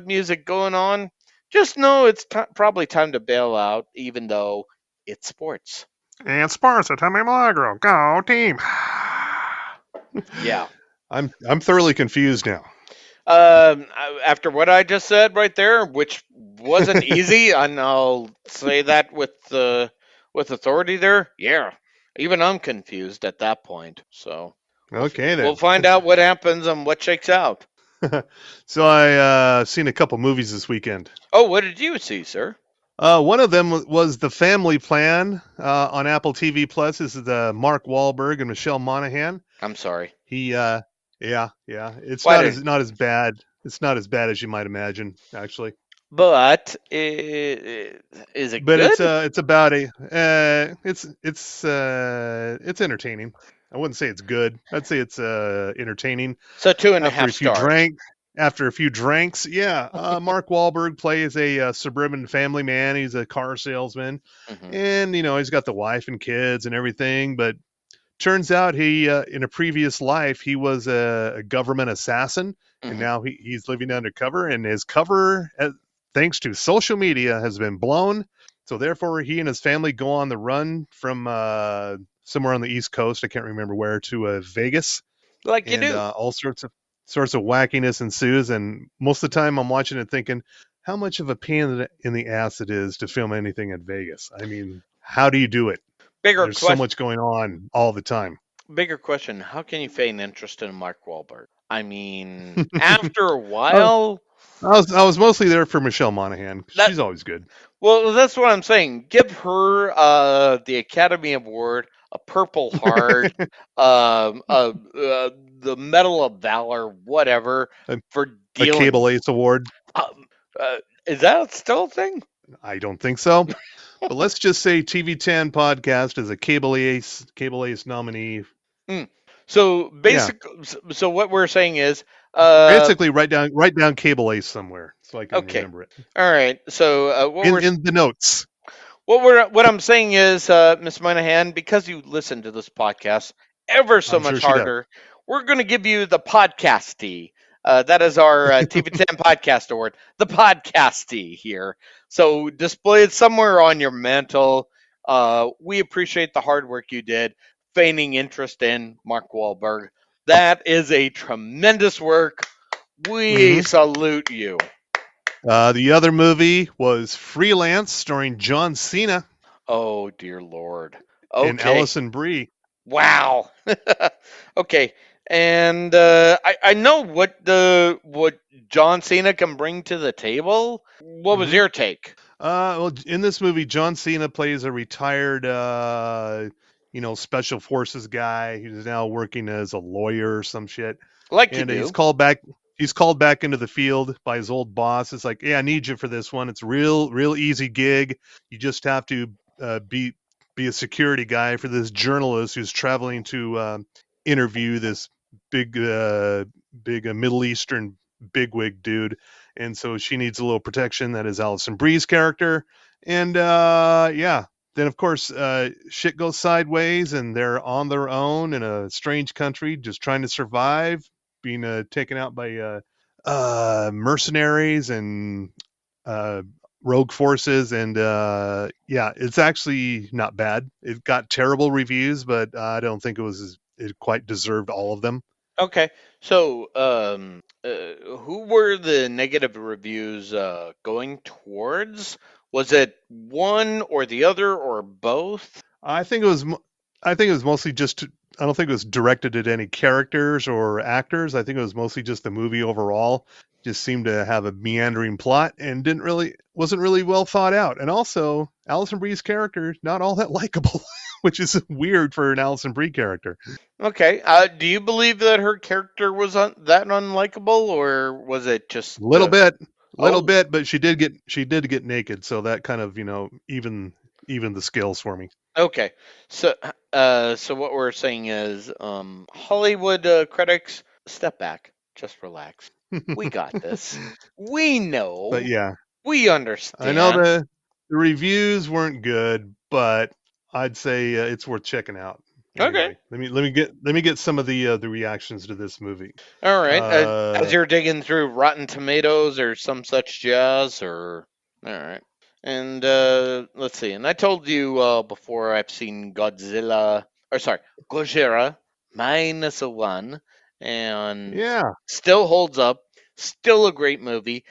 music going on. Just know it's probably time to bail out, even though it's sports. And Sparta, Tommy Milagro, go team. Yeah. I'm thoroughly confused now. After what I just said right there, which wasn't easy, and I'll say that with authority there. Yeah, even I'm confused at that point. So Okay we'll then. find out what happens and what shakes out. So I seen a couple movies this weekend. Oh, what did you see, sir? One of them was The Family Plan on Apple TV Plus. This is Mark Wahlberg and Michelle Monaghan. I'm sorry. Yeah. It's Why not as bad. It's not as bad as you might imagine, actually. But is it But good? it's about it's entertaining. I wouldn't say it's good. I'd say it's entertaining. So 2.5 After a few stars. after a few drinks, yeah. Mark Wahlberg plays a suburban family man. He's a car salesman, Mhm. and he's got the wife and kids and everything. But turns out he, in a previous life, he was a government assassin, and Mhm. now he's living undercover. And his cover, thanks to social media, has been blown. So therefore, he and his family go on the run from somewhere on the East Coast. I can't remember where, to Vegas, Like you and do. all sorts of wackiness ensues. And most of the time, I'm watching it thinking, how much of a pain in the ass it is to film anything in Vegas. I mean, how do you do it? Bigger There's so question. much going on all the time. Bigger question. How can you feign interest in Mark Wahlberg? I mean, after a Oh, while. I was mostly there for Michelle Monaghan. That She's always good. well, that's what I'm saying. Give her the Academy Award, a Purple Heart, the Medal of Valor, whatever, a, for a dealing. Cable Ace Award. Um, is that still a thing? I don't think so. But let's just say TV10 podcast is a Cable Ace nominee. Hmm. So Yeah, so what we're saying is, basically write down Cable Ace somewhere so I can okay, remember it all right. So in the notes. what I'm saying is, Miss Moynihan, because you listen to this podcast ever so I'm sure much she does. harder, we're going to give you the podcasty. That is our TV10 podcast award, the podcasty here. So display it somewhere on your mantle. We appreciate the hard work you did, feigning interest in Mark Wahlberg. That is a tremendous work. We Hmm. salute you. The other movie was Freelance, starring John Cena Oh dear Lord. and Okay. Allison Brie. Wow. Okay. And I know what John Cena can bring to the table. What was Hmm. your take? Well, in this movie, John Cena plays a retired, special forces guy who's now working as a lawyer or some shit. Like you And he's do. called back. He's called back into the field by his old boss. It's like, yeah, I need you for this one. It's a real easy gig. You just have to be a security guy for this journalist who's traveling to interview this big Middle Eastern bigwig dude, and so she needs a little protection. That is Allison Brie's character, and yeah. Then of course shit goes sideways, and they're on their own in a strange country, just trying to survive, being taken out by mercenaries and uh, rogue forces, and yeah, it's actually not bad. It got terrible reviews, but I don't think it quite deserved all of them. Okay. So, who were the negative reviews going towards? Was it one or the other or both? I think it was. I think it was mostly just. I don't think it was directed at any characters or actors. I think it was mostly just the movie overall. Just seemed to have a meandering plot and wasn't really well thought out. And also, Alison Brie's character not all that likable, which is weird for an Alison Brie character. Okay. Do you believe that her character was that unlikable, or was it just Little bit, little oh? bit, but she did get naked, so that kind of even the scales for me. Okay. So, so what we're saying is, Hollywood critics, step back, just relax. We got this. We But know. yeah, We I know understand. the reviews weren't good, but I'd say it's worth checking out. Okay. Anyway, let me get some of the reactions to this movie. All right. As Uh, you're digging through Rotten Tomatoes or some such jazz, or all right. And let's see. And I told you before I've seen Godzilla, or sorry, Gojira -1, and yeah, still holds up. Still a great movie.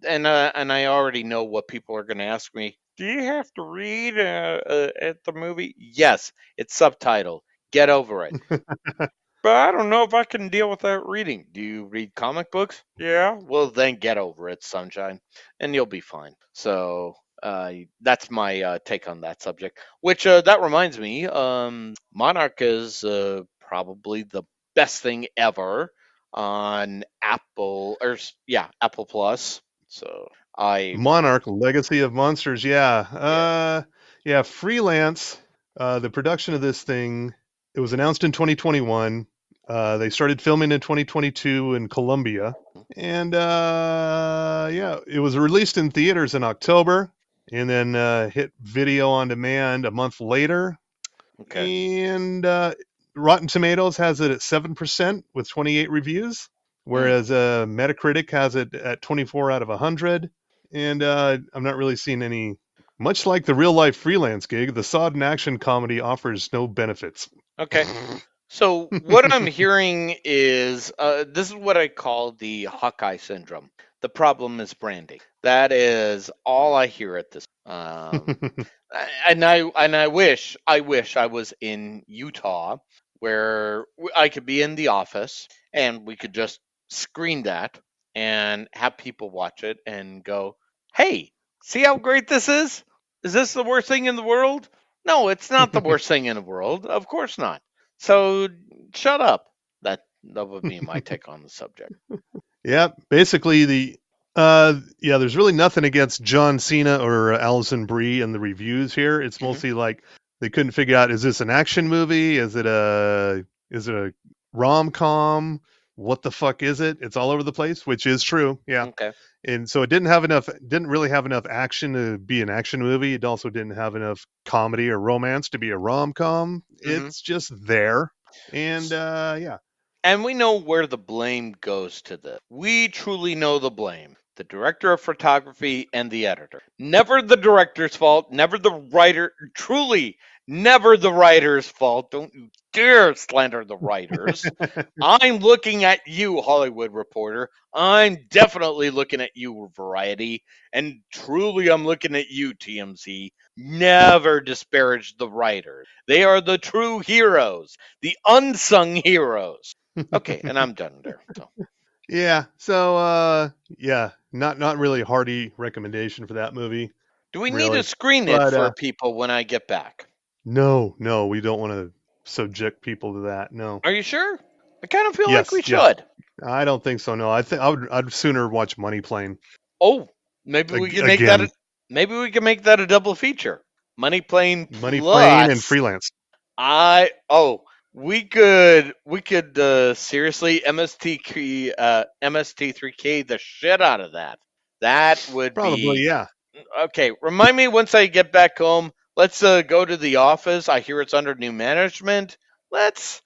And I already know what people are going to ask me. Do you have to read at the movie? Yes, it's subtitled. Get over it. But I don't know if I can deal with that reading. Do you read comic books? Yeah. Well, then get over it, sunshine, and you'll be fine. So that's my take on that subject. Which that reminds me, Monarch is probably the best thing ever on Apple, yeah, Apple Plus. So I Monarch: Legacy of Monsters. Yeah, yeah. yeah, Freelance. The production of this thing, it was announced in 2021. They started filming in 2022 in Colombia, and yeah, it was released in theaters in October, and then hit video on demand a month later. Okay. And Rotten Tomatoes has it at 7% with 28 reviews, Mm. whereas Metacritic has it at 24 out of 100. And I'm not really seeing any. Much like the real life Freelance gig, the sodden action comedy offers no benefits. Okay. So what I'm hearing is this is what I call the Hawkeye syndrome. The problem is branding. That is all I hear at this. And I wish I was in Utah where I could be in the office and we could just screen that and have people watch it and go, "Hey, see how great this is? Is this the worst thing in the world?" No, it's not the worst thing in the world. Of course not. So shut up. That would be my take on the subject. Yeah, basically there's really nothing against John Cena or Alison Brie in the reviews here. It's Mhm. mostly like they couldn't figure out, is this an action movie? Is it a rom-com? What the fuck is it? It's all over the place, which is true. Yeah. Okay. And so it didn't really have enough action to be an action movie. It also didn't have enough comedy or romance to be a rom-com. hmm It's just there. And yeah. And we know where the blame goes to this. We truly know the blame. The director of photography and the editor. Never the director's fault, never the writer, truly never the writer's fault. Don't you dare slander the writers. I'm looking at you, Hollywood Reporter. I'm definitely looking at you, Variety. And truly, I'm looking at you, TMZ. Never disparage the writers. They are the true heroes, the unsung heroes. Okay, and I'm done there. So. Yeah. So yeah, not really a hearty recommendation for that movie, Do we need to really. screen it But for people when I get back? no, we don't want to subject people to that. No. Are you sure? I kind of feel like Yes, we yes. should. I don't think so. No, I think I'd sooner watch Money Plane Oh, maybe we can make that. again. Maybe we can make that a double feature. Money Plane Money Plane and plus. Freelance. We could seriously MST3K the shit out of that. That would Probably, be yeah. okay. Remind me once I get back home. Let's go to the office. I hear it's under new management. Let's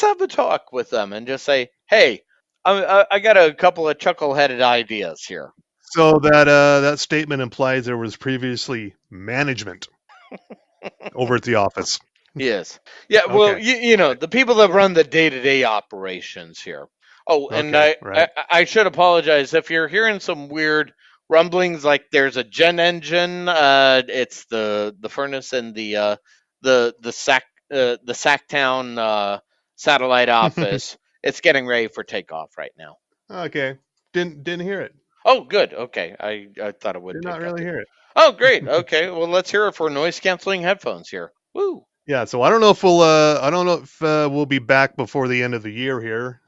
have a talk with them and just say, hey, I got a couple of chuckle-headed ideas here. So that statement implies there was previously management over at the office. Yes. Yeah, well, Okay. you know, the people that run the day-to-day operations here. Oh, and Okay, I, right. I should apologize if you're hearing some weird rumblings like there's a jet engine, it's the furnace in the Sacktown satellite office. It's getting ready for takeoff right now. Okay. Didn't hear it. Oh, good. Okay. I thought it would Did not pick up. really hear it. Oh, great. Okay. Well, let's hear it for noise canceling headphones here. Woo. Yeah, so I don't know if we'll be back before the end of the year here.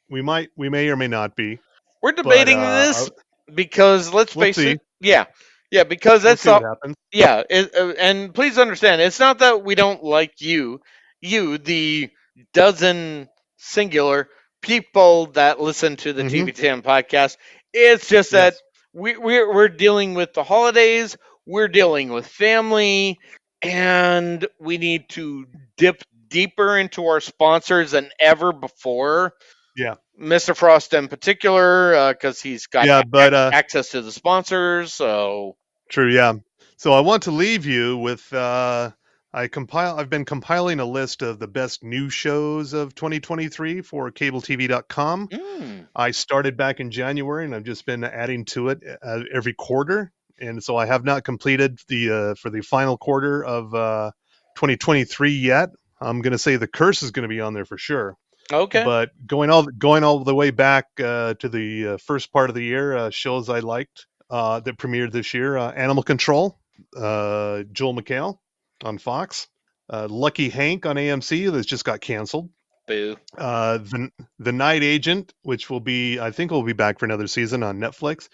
We may or may not be, We're but debating this because let's we'll face see. it. Yeah, yeah, because We'll that's see what all. happens. Yeah, and please understand, it's not that we don't like you, the dozen singular people that listen to the Hmm. TV10 podcast. It's just that Yes. we're dealing with the holidays, we're dealing with family, and we need to dip deeper into our sponsors than ever before. Yeah. Mr. Frost in particular, because he's got Yeah, but access to the sponsors. So true. Yeah. So I want to leave you with I've been compiling a list of the best new shows of 2023 for cabletv.com. I started back in January, and I've just been adding to it every quarter. And so I have not completed the for the final quarter of 2023 yet. I'm going to say The Curse is going to be on there for sure. okay, But going all the way back to the first part of the year, shows I liked that premiered this year: Animal Control, Joel McHale on Fox, Lucky Hank on AMC that's just got canceled. boo. The Night Agent, which I think will be back for another season on Netflix.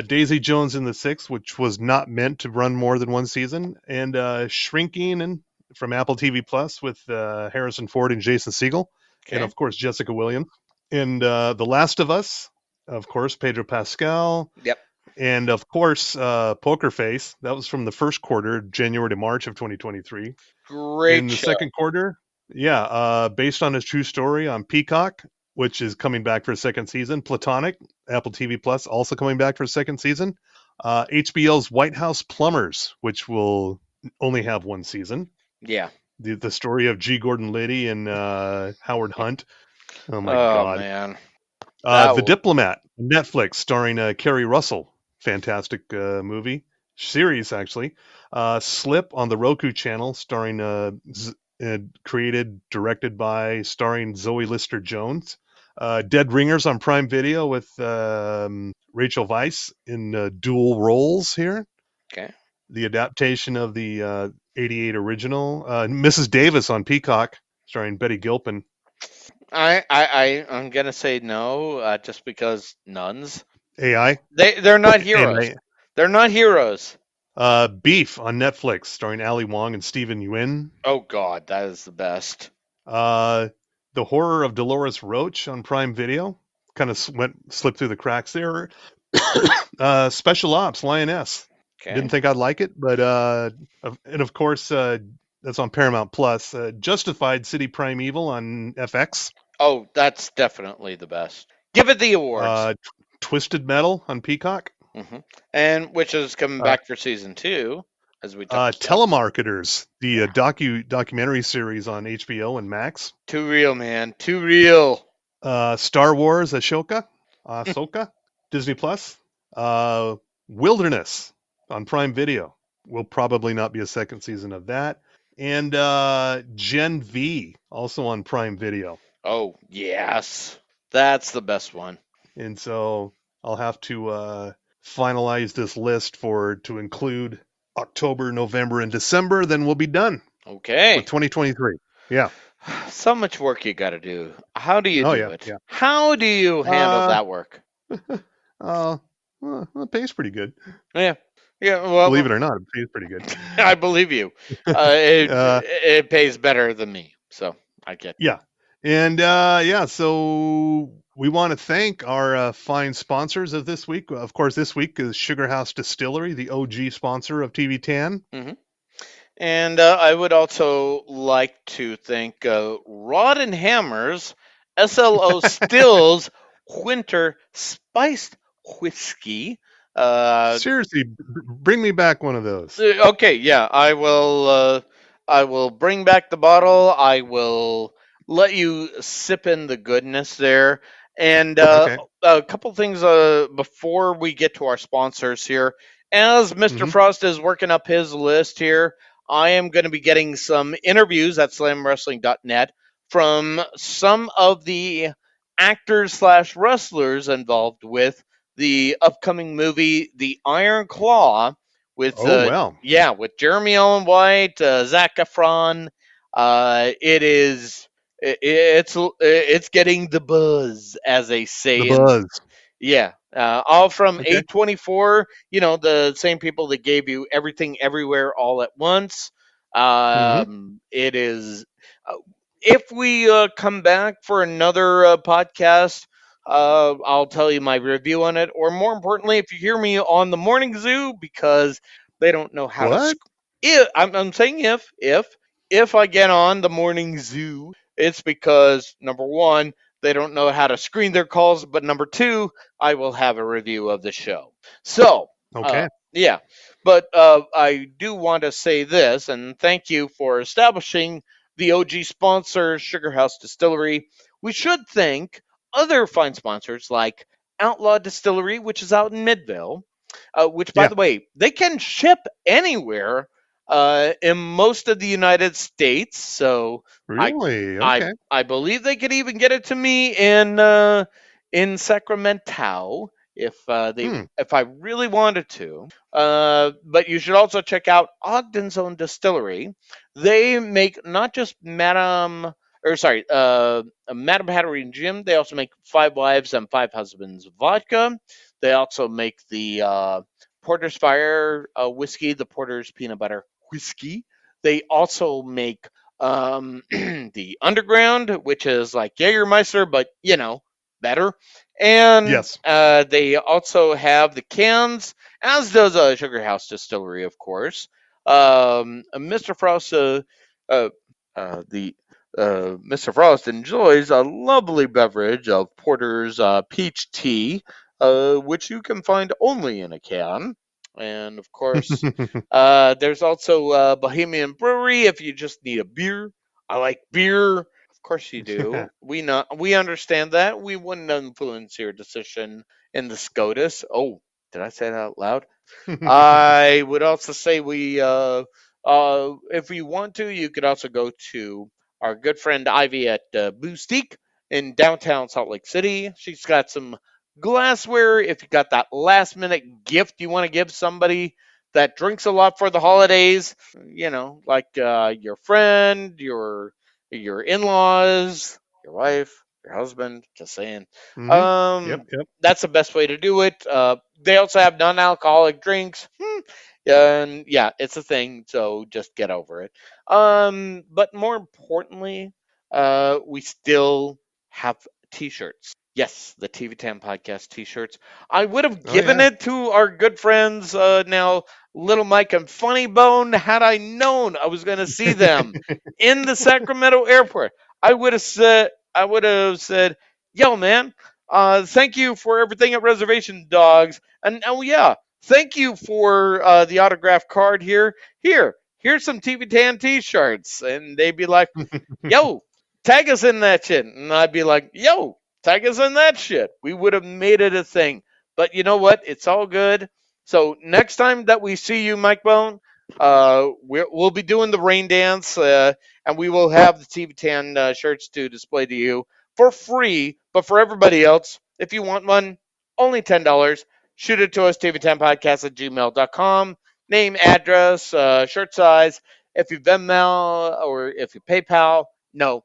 Daisy Jones and the Six, which was not meant to run more than one season, and Shrinking and from Apple TV Plus with Harrison Ford and Jason Segel, and Okay, of course Jessica Williams, and The Last of Us, of course Pedro Pascal, yep, and of course Poker Face. That was from the first quarter, January to March of 2023. In great the show. second quarter, yeah, based on a true story on Peacock, which is coming back for a second season. Platonic, Apple TV Plus, also coming back for a second season. HBO's White House Plumbers, which will only have one season. Yeah. The story of G. Gordon Liddy and Howard Hunt. Oh my Oh God. man. The Diplomat, Netflix, starring Kerry Russell. Fantastic movie. Series, actually. Slip on the Roku channel, starring, created, directed by, starring Zoe Lister-Jones. Dead Ringers on Prime Video with Rachel Weisz in dual roles here. Okay. The adaptation of the 88 original. Mrs. Davis on Peacock, starring Betty Gilpin. I'm gonna say no, just because nuns. AI. They're not And heroes. They're not heroes. Beef on Netflix, starring Ali Wong and Stephen Yuen. Oh God, that is the best. The Horror of Dolores Roach on Prime Video. Kind of slipped through the cracks there. Special Ops, Lioness. Okay. Didn't think I'd like it, but and of course that's on Paramount Plus. Justified City Primeval on FX. Oh, that's definitely the best. Give it the awards. Twisted Metal on Peacock. And which is coming back for season 2, as we talked about. Telemarketers, the documentary series on HBO and Max. Too real, man. Too real. Star Wars Ahsoka, Disney Plus. Wilderness on Prime Video. Will probably not be a second season of that. And Gen V, also on Prime Video. Oh, yes. That's the best one. And so I'll have to finalize this list to include October, November, and December. Then we'll be done Okay. with 2023. Yeah. So much work you got to do. How do you do it? Yeah. How do you handle that work? Well, it pays pretty good. Yeah. Yeah. Well, Believe it or not, it pays pretty good. I believe you. It pays better than me, so I get. Yeah. And so we want to thank our fine sponsors of this week. Of course, this week is Sugar House Distillery, the OG sponsor of TV Tan. And I would also like to thank Rod and Hammer's SLO Stills Winter Spiced Whiskey. Seriously, bring me back one of those. Okay, yeah, I will. I will bring back the bottle. I will let you sip in the goodness there. And Okay. a couple things before we get to our sponsors here. As Mr. Frost is working up his list here, I am going to be getting some interviews at slamwrestling.net from some of the actors/wrestlers involved with the upcoming movie The Iron Claw with with Jeremy Allen White, Zac Efron. It's getting the buzz, as they say. The buzz. Yeah, all from A24. You know, the same people that gave you Everything Everywhere All at Once. It is. If we come back for another podcast, I'll tell you my review on it. Or more importantly, if you hear me on the Morning Zoo, because they don't know how to. I'm saying if I get on the Morning Zoo, it's because number one, they don't know how to screen their calls, but number two, I will have a review of the show. So, yeah. But I do want to say this, and thank you for establishing the OG sponsor, Sugar House Distillery. We should thank other fine sponsors like Outlaw Distillery, which is out in Midvale, which, by the way, they can ship anywhere in most of the United States. So really, I believe they could even get it to me in Sacramento if I really wanted to. But you should also check out Ogden's Own Distillery. They make not just Madame Hattery and Jim. They also make Five Wives and Five Husbands vodka. They also make the Porter's Fire whiskey, the Porter's Peanut Butter whiskey. They also make the Underground, which is like Jägermeister, but better. And they also have the cans, as does Sugar House Distillery, of course. Mr. Frost, Mr. Frost enjoys a lovely beverage of Porter's peach tea, which you can find only in a can. And of course, there's also Bohemian Brewery if you just need a beer. I like beer. Of course you do. We understand that. We wouldn't influence your decision in the SCOTUS. Oh, did I say that out loud? I would also say if you want to, you could also go to our good friend Ivy at Boostique in downtown Salt Lake City. She's got some glassware if you got that last minute gift you want to give somebody that drinks a lot for the holidays, like your friend, your in-laws, your wife, your husband, just saying. Mm-hmm. Yep. That's the best way to do it. They also have non-alcoholic drinks. And yeah, it's a thing, so just get over it. But more importantly, we still have t-shirts. Yes, the TV10 podcast t-shirts. I would have Oh, given yeah. it to our good friends now, Little Mike and Funny Bone, had I known I was going to see them in the Sacramento airport. I would have said, "Yo, man, thank you for everything at Reservation Dogs, and oh yeah, thank you for the autograph card here. Here's some TV10 t-shirts," and they'd be like, "Yo, tag us in that shit," and I'd be like, "Yo, tag us in that shit." We would have made it a thing. But you know what? It's all good. So next time that we see you, Mike Bone, we'll be doing the rain dance, and we will have the TV10 shirts to display to you for free. But for everybody else, if you want one, only $10. Shoot it to us, tv10podcast@gmail.com. Name, address, shirt size. If you Venmo or if you PayPal, no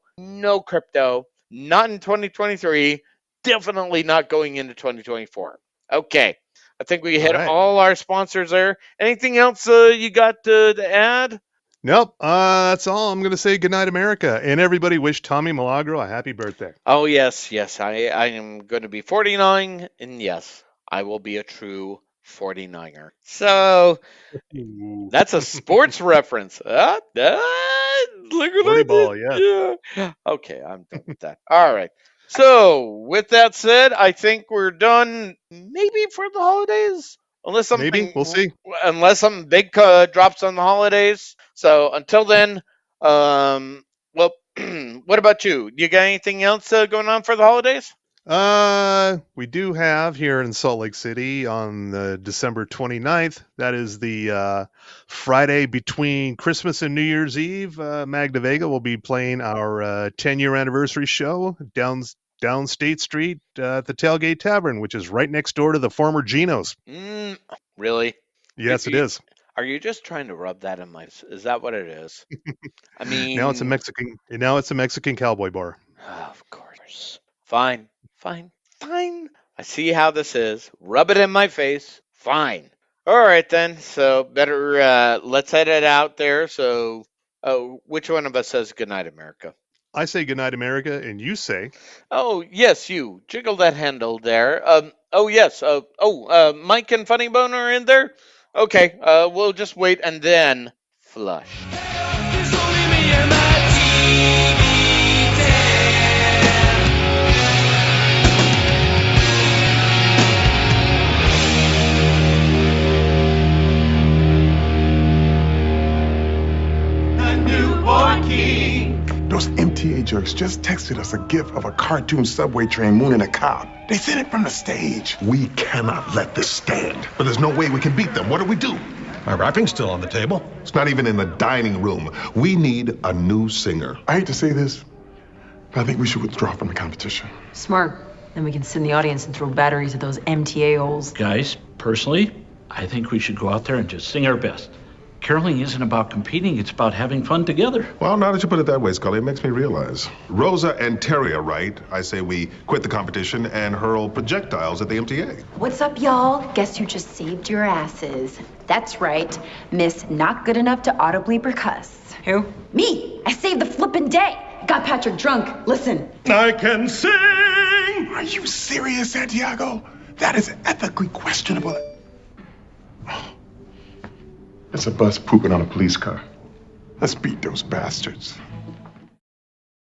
crypto. Not in 2023. Definitely not going into 2024. Okay. I think we hit right. all our sponsors there. Anything else you got to add? Nope. That's all. I'm going to say goodnight, America. And everybody wish Tommy Milagro a happy birthday. Oh, yes. I am going to be 49, and yes, I will be a true 49er. So that's a sports reference. Look at 40 that. ball, yes. Yeah. Okay, I'm done with that. All right. So with that said, I think we're done maybe for the holidays. Maybe. We'll see. Unless something big drops on the holidays. So until then, well, what about you? You got anything else going on for the holidays? We do have here in Salt Lake City on December 29th. That is the Friday between Christmas and New Year's Eve. Magda Vega will be playing our 10-year anniversary show down State Street at the Tailgate Tavern, which is right next door to the former Geno's. Really? Yes, it is. Are you just trying to rub that in my? Is that what it is? I mean, Now it's a Mexican cowboy bar. Of course. Fine. I see how this is. Rub it in my face. Fine. All right then. So better let's head it out there. So, which one of us says goodnight, America? I say goodnight, America, and you say. Oh yes, you jiggle that handle there. Oh yes. Mike and Funny Bone are in there. Okay. We'll just wait and then flush. Those MTA jerks just texted us a gif of a cartoon subway train mooning a cop. They sent it from the stage. We cannot let this stand. But there's no way we can beat them. What do? My wrapping's still on the table. It's not even in the dining room. We need a new singer. I hate to say this, but I think we should withdraw from the competition. Smart. Then we can sit in the audience and throw batteries at those MTA holes. Guys, personally, I think we should go out there and just sing our best. Caroling isn't about competing, it's about having fun together. Well, now that you put it that way, Scully, it makes me realize. Rosa and Terry are right. I say we quit the competition and hurl projectiles at the MTA. What's up, y'all? Guess who just saved your asses? That's right, Miss Not Good Enough to Auto Bleep or Cuss. Who? Me! I saved the flippin' day! Got Patrick drunk. Listen. I can sing! Are you serious, Santiago? That is ethically questionable. It's a bus pooping on a police car. Let's beat those bastards.